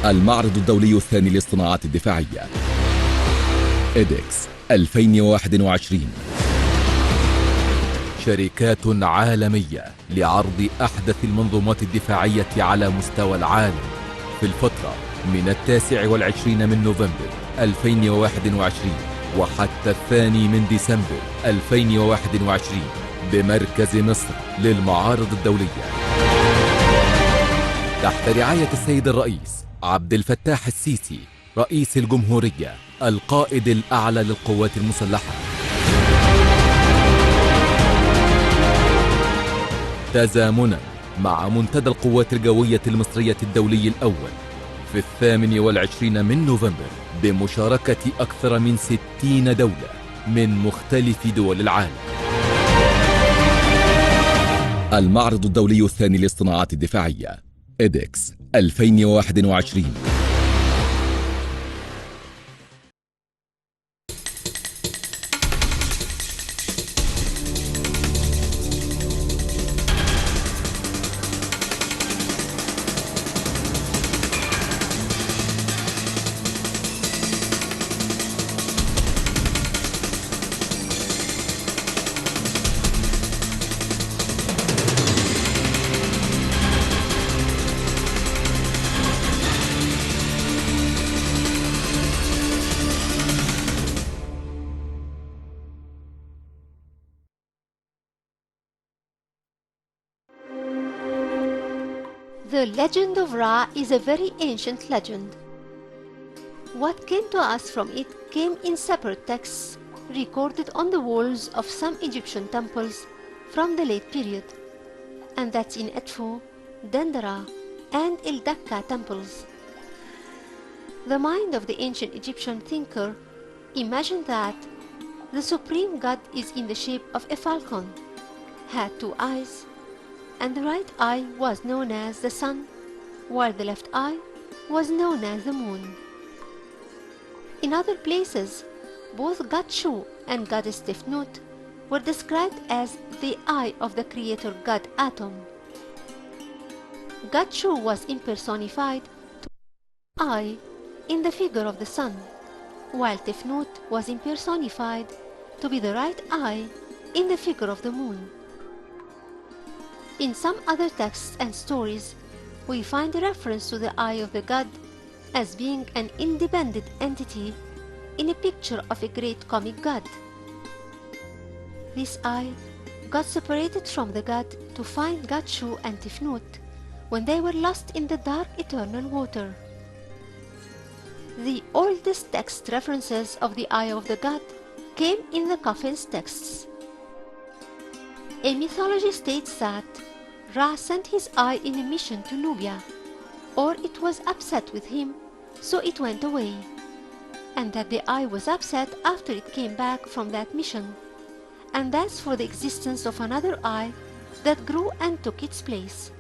المعرض الدولي الثاني للصناعات الدفاعية إيدكس 2021. شركات عالمية لعرض أحدث المنظومات الدفاعية على مستوى العالم في الفترة من 29 من نوفمبر 2021 وحتى 2 ديسمبر 2021 بمركز مصر للمعارض الدولية تحت رعاية السيد الرئيس عبد الفتاح السيسي رئيس الجمهورية القائد الأعلى للقوات المسلحة. تزامنا مع منتدى القوات الجوية المصرية الدولي الأول في 28 من نوفمبر بمشاركة أكثر من 60 دولة من مختلف دول العالم. المعرض الدولي الثاني للصناعات الدفاعية إيدكس 2021. The legend of Ra is a very ancient legend. What came to us from it came in separate texts recorded on the walls of some Egyptian temples from the late period, and that's in Edfu, Dendera, and El Dakka temples. The mind of the ancient Egyptian thinker imagined that the supreme god is in the shape of a falcon, had 2 eyes, and the right eye was known as the sun, while the left eye was known as the moon. In other places, both God Shu and goddess Tefnut were described as the eye of the creator god Atum. God Shu was impersonified to the eye in the figure of the sun, while Tefnut was impersonified to be the right eye in the figure of the moon. In some other texts and stories, we find a reference to the eye of the god as being an independent entity in a picture of a great comic god. This eye got separated from the god to find God Shu and Tefnut when they were lost in the dark eternal water. The oldest text references of the eye of the god came in the Coffin's texts. A mythology states that Ra sent his eye in a mission to Nubia, or it was upset with him, so it went away, and that the eye was upset after it came back from that mission, and that's for the existence of another eye that grew and took its place.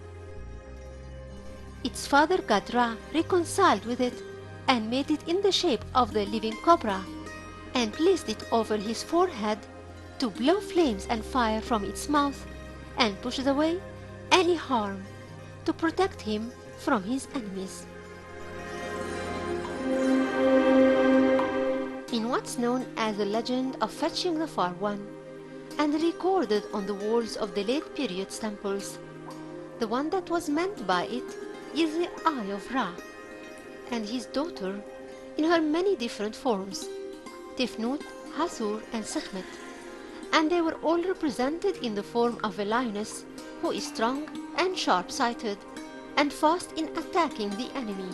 Its father god Ra reconciled with it and made it in the shape of the living cobra, and placed it over his forehead to blow flames and fire from its mouth and push away any harm, to protect him from his enemies. In what's known as the legend of fetching the Far One, and recorded on the walls of the late period temples, the one that was meant by it is the eye of Ra, and his daughter in her many different forms, Tefnut, Hathor, and Sekhmet, and they were all represented in the form of a lioness who is strong and sharp-sighted and fast in attacking the enemy.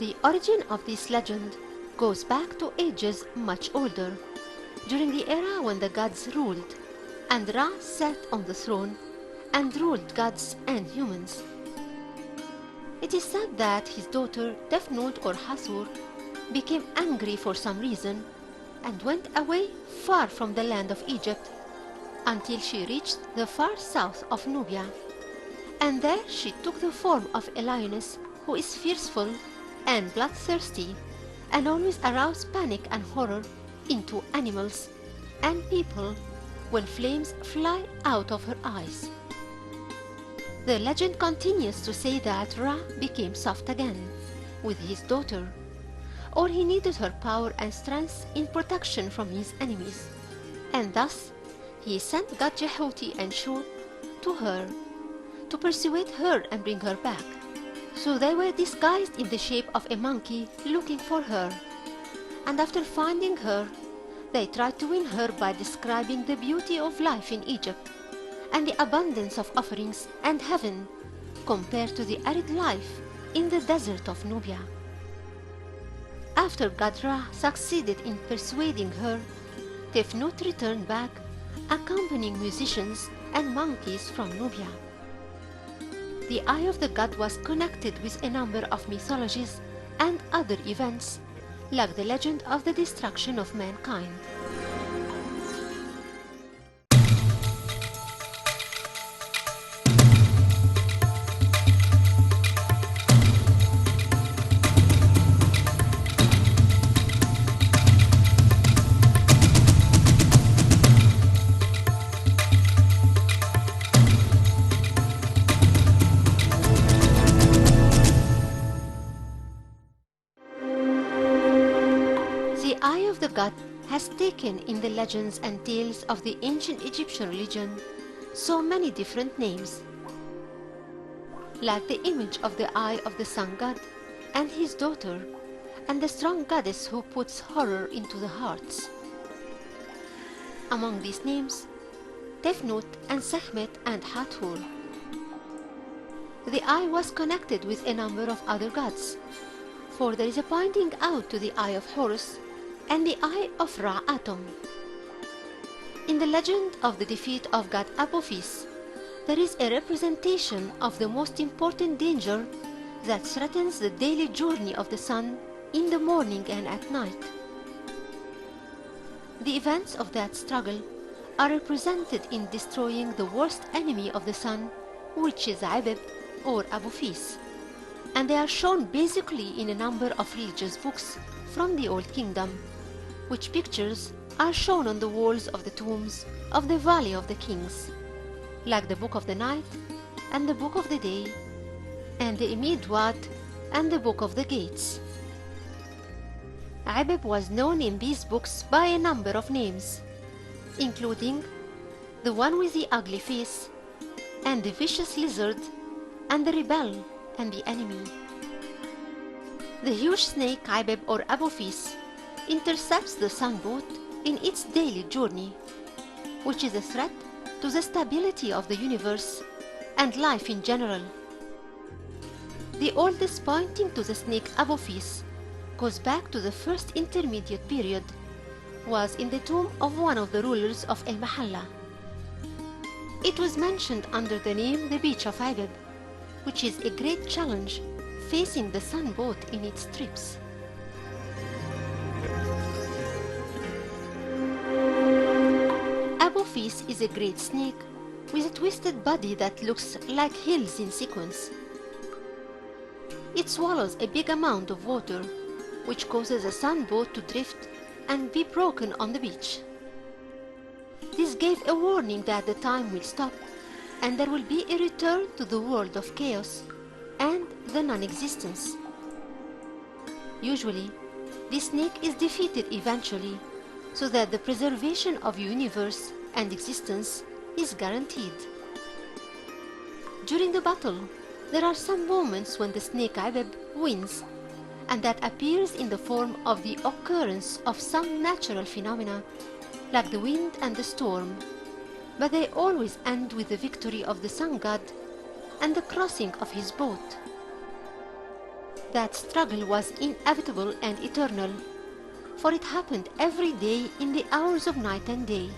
The origin of this legend goes back to ages much older, during the era when the gods ruled, and Ra sat on the throne and ruled gods and humans. It is said that his daughter Tefnut or Hathor became angry for some reason and went away far from the land of Egypt until she reached the far south of Nubia, and there she took the form of a lioness who is fearful and bloodthirsty and always arouse panic and horror into animals and people when flames fly out of her eyes. The legend continues to say that Ra became soft again with his daughter, or he needed her power and strength in protection from his enemies, and thus he sent God Jehuti and Shut to her to persuade her and bring her back. So they were disguised in the shape of a monkey looking for her, and after finding her, they tried to win her by describing the beauty of life in Egypt and the abundance of offerings and heaven compared to the arid life in the desert of Nubia. After God Ra succeeded in persuading her, Tefnut returned back, accompanying musicians and monkeys from Nubia. The Eye of the God was connected with a number of mythologies and other events, like the legend of the destruction of mankind. The Eye of the God has taken in the legends and tales of the ancient Egyptian religion so many different names, like the image of the eye of the sun god and his daughter, and the strong goddess who puts horror into the hearts. Among these names, Tefnut and Sekhmet and Hathor. The eye was connected with a number of other gods, for there is a pointing out to the eye of Horus and the eye of Ra Atom. In the legend of the defeat of god Apophis, there is a representation of the most important danger that threatens the daily journey of the sun in the morning and at night. The events of that struggle are represented in destroying the worst enemy of the sun, which is Abeb or Apophis, and they are shown basically in a number of religious books from the Old Kingdom, which pictures are shown on the walls of the tombs of the Valley of the Kings, like the Book of the Night and the Book of the Day, and the Imidwat and the Book of the Gates. Abeb was known in these books by a number of names, including the one with the ugly face, and the vicious lizard, and the rebel and the enemy. The huge snake Abeb or Apophis intercepts the sun boat in its daily journey, which is a threat to the stability of the universe and life in general. The oldest pointing to the snake Apophis goes back to the first intermediate period, was in the tomb of one of the rulers of El Mahalla. It was mentioned under the name the Beach of Abeb, which is a great challenge facing the sun boat in its trips. Apophis is a great snake with a twisted body that looks like hills in sequence. It swallows a big amount of water, which causes a sun boat to drift and be broken on the beach. This gave a warning that the time will stop and there will be a return to the world of chaos and the non-existence. Usually, this snake is defeated eventually, so that the preservation of universe and existence is guaranteed. During the battle, there are some moments when the snake Abeb wins, and that appears in the form of the occurrence of some natural phenomena, like the wind and the storm, but they always end with the victory of the sun god and the crossing of his boat. That struggle was inevitable and eternal, for it happened every day in the hours of night and day.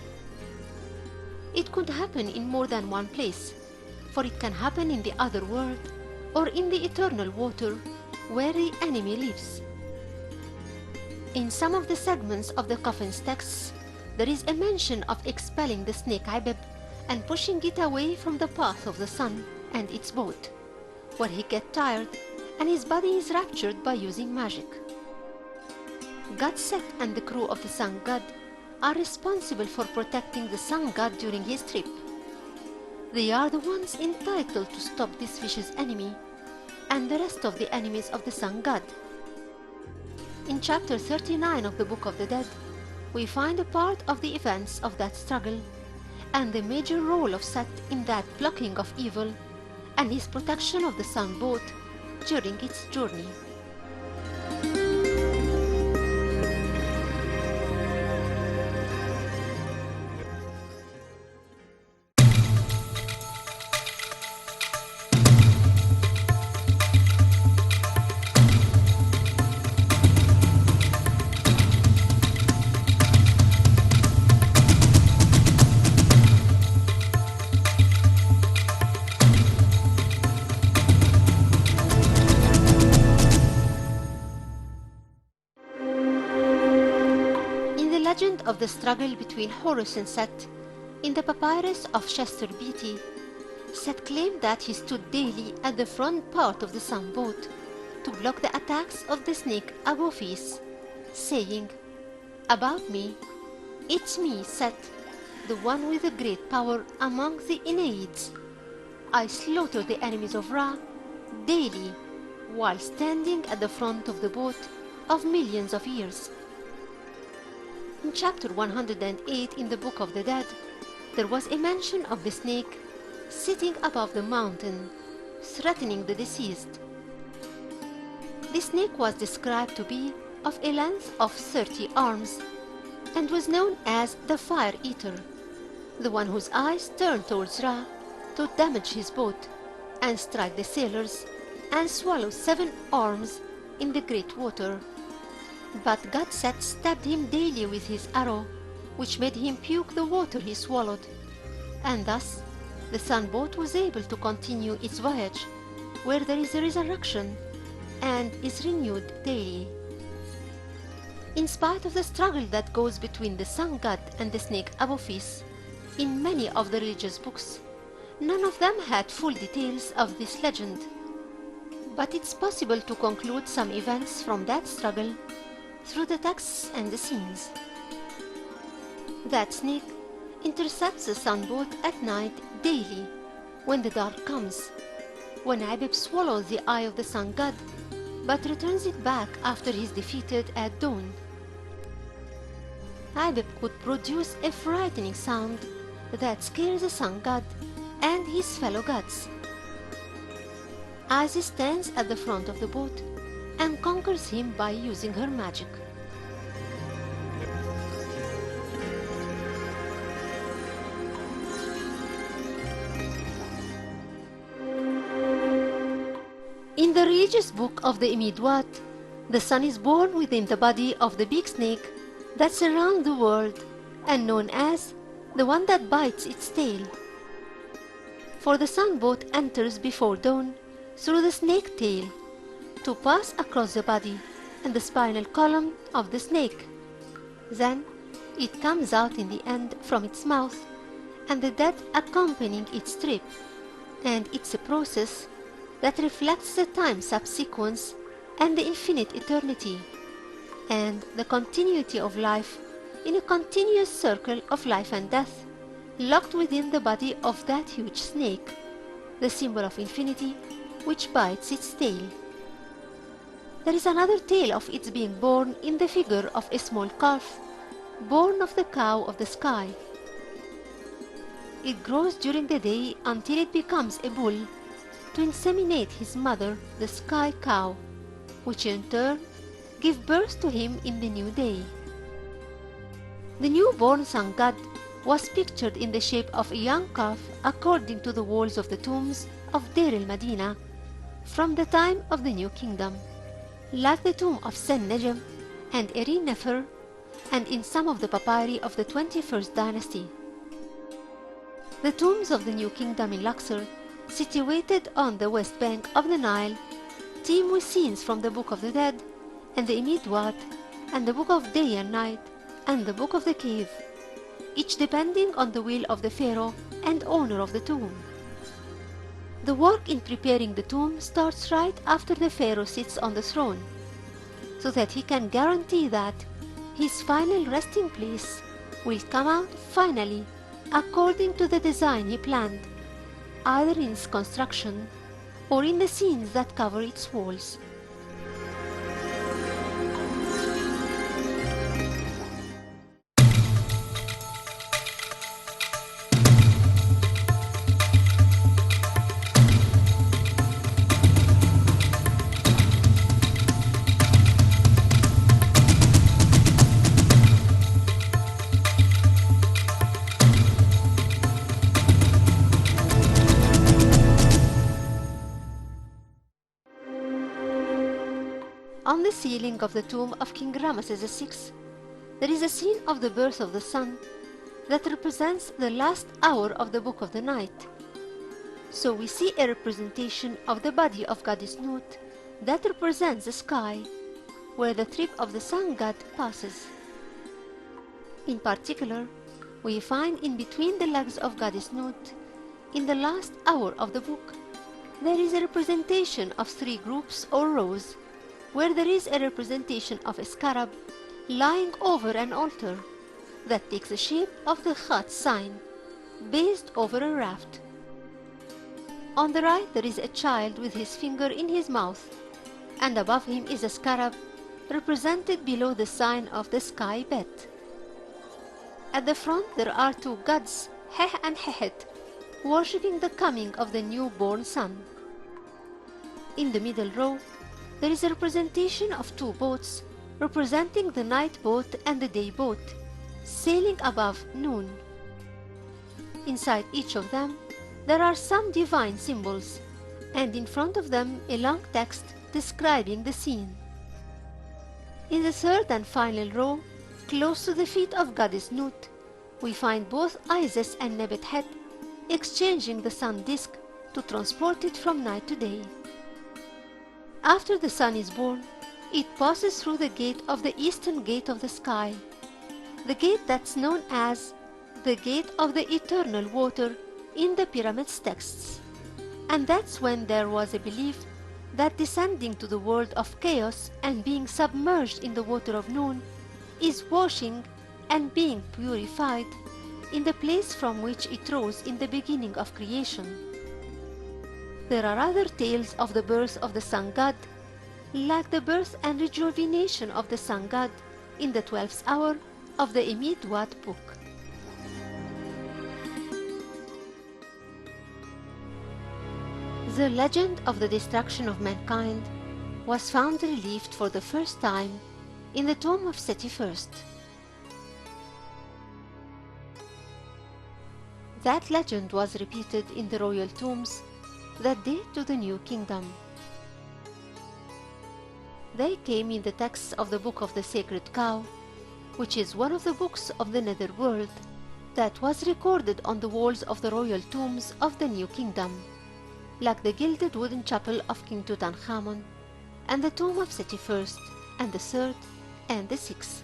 It could happen in more than one place, for it can happen in the other world or in the eternal water where the enemy lives. In some of the segments of the Coffin's texts, there is a mention of expelling the snake Abeb and pushing it away from the path of the sun and its boat, where he gets tired and his body is raptured by using magic. God Set and the crew of the sun god are responsible for protecting the sun god during his trip. They are the ones entitled to stop this vicious enemy and the rest of the enemies of the Sun God. In chapter 39 of the Book of the Dead, we find a part of the events of that struggle and the major role of Set in that blocking of evil and his protection of the Sun boat during its journey. Legend of the struggle between Horus and Set, in the papyrus of Chester Beatty, Set claimed that he stood daily at the front part of the Sun boat to block the attacks of the snake Apophis, saying, "About me, it's me, Set, the one with the great power among the Eneids. I slaughter the enemies of Ra daily while standing at the front of the boat of millions of years." In chapter 108 in the Book of the Dead, there was a mention of the snake sitting above the mountain, threatening the deceased. The snake was described to be of a length of 30 arms and was known as the Fire Eater, the one whose eyes turned towards Ra to damage his boat and strike the sailors and swallow 7 arms in the great water. But God Set stabbed him daily with his arrow, which made him puke the water he swallowed, and thus the Sun boat was able to continue its voyage, where there is a resurrection and is renewed daily. In spite of the struggle that goes between the Sun God and the snake Apophis, in many of the religious books, none of them had full details of this legend. But it's possible to conclude some events from that struggle through the texts and the scenes. That snake intercepts the Sun boat at night daily when the dark comes, when Abib swallows the eye of the Sun God but returns it back after he is defeated at dawn. Abib could produce a frightening sound that scares the Sun God and his fellow gods. Isis stands at the front of the boat and conquers him by using her magic. In the religious book of the Imidwat, the sun is born within the body of the big snake that surrounds the world and known as the one that bites its tail. For the Sun boat enters before dawn through the snake tail to pass across the body and the spinal column of the snake. Then it comes out in the end from its mouth, and the dead accompanying its trip, and it's a process that reflects the time subsequence and the infinite eternity, and the continuity of life in a continuous circle of life and death, locked within the body of that huge snake, the symbol of infinity which bites its tail. There is another tale of its being born in the figure of a small calf, born of the cow of the sky. It grows during the day until it becomes a bull to inseminate his mother, the sky cow, which in turn give birth to him in the new day. The newborn Sun God was pictured in the shape of a young calf according to the walls of the tombs of Deir el-Medina from the time of the New Kingdom, like the tomb of Sen Nejem and Eri Nefer, and in some of the papyri of the 21st dynasty. The tombs of the New Kingdom in Luxor, situated on the west bank of the Nile, teem with scenes from the Book of the Dead and the Imidwat and the Book of Day and Night and the Book of the Cave, each depending on the will of the pharaoh and owner of the tomb. The work in preparing the tomb starts right after the pharaoh sits on the throne, so that he can guarantee that his final resting place will come out finally according to the design he planned either in its construction or in the scenes that cover its walls. On the ceiling of the tomb of King Ramesses VI, there is a scene of the birth of the sun that represents the last hour of the Book of the Night. So we see a representation of the body of goddess Nut that represents the sky, where the trip of the sun god passes. In particular, we find in between the legs of goddess Nut, in the last hour of the book, there is a representation of three groups or rows, where there is a representation of a scarab lying over an altar that takes the shape of the Khat sign, based over a raft. On the right there is a child with his finger in his mouth, and above him is a scarab represented below the sign of the sky Bet. At the front there are two gods, Heh and Hehet, worshipping the coming of the newborn sun. In the middle row, there is a representation of two boats, representing the night boat and the day boat, sailing above Nun. Inside each of them, there are some divine symbols, and in front of them a long text describing the scene. In the third and final row, close to the feet of goddess Nut, we find both Isis and Nebet-Het exchanging the sun disk to transport it from night to day. After the sun is born, it passes through the gate of the eastern gate of the sky, the gate that's known as the Gate of the Eternal Water in the Pyramids texts. And that's when there was a belief that descending to the world of chaos and being submerged in the water of Nun is washing and being purified in the place from which it rose in the beginning of creation. There are other tales of the birth of the sun god, like the birth and rejuvenation of the sun god in the 12th hour of the Emid-Wat book. The legend of the destruction of mankind was found relieved for the first time in the tomb of Seti I. That legend was repeated in the royal tombs that date to the New Kingdom. They came in the texts of the Book of the Sacred Cow, which is one of the books of the Netherworld that was recorded on the walls of the royal tombs of the New Kingdom, like the gilded wooden chapel of King Tutankhamun and the tomb of Seti I and the third and the sixth.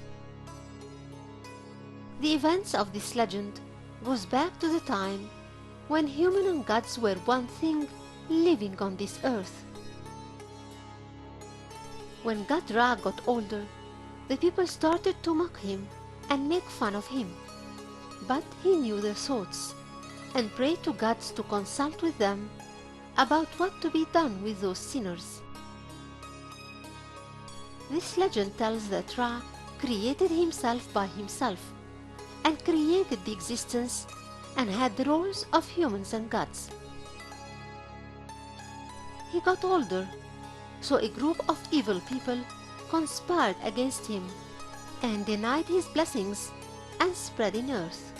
The events of this legend goes back to the time when human and gods were one thing living on this earth. When God Ra got older, the people started to mock him and make fun of him. But he knew their thoughts and prayed to gods to consult with them about what to be done with those sinners. This legend tells that Ra created himself by himself and created the existence and had the roles of humans and gods. He got older, so a group of evil people conspired against him and denied his blessings and spread in earth.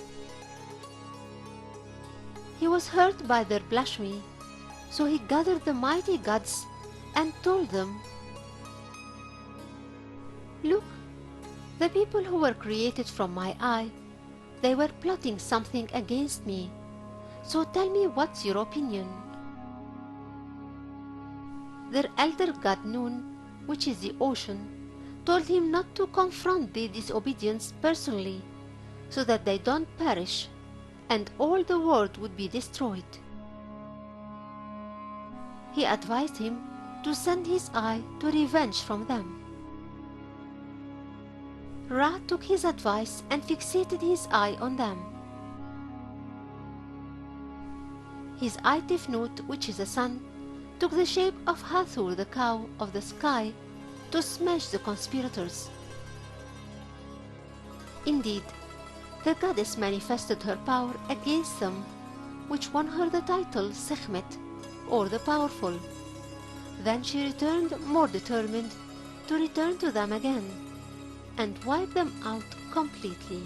He was hurt by their blasphemy, so he gathered the mighty gods and told them, "Look, the people who were created from my eye, they were plotting something against me, so tell me what's your opinion." Their elder god Nun, which is the ocean, told him not to confront their disobedience personally, so that they don't perish, and all the world would be destroyed. He advised him to send his eye to revenge from them. Ra took his advice and fixated his eye on them. His eye Tefnut, which is a sun, took the shape of Hathor, the cow of the sky, to smash the conspirators. Indeed, the goddess manifested her power against them, which won her the title Sekhmet, or the powerful. Then she returned more determined to return to them again and wipe them out completely.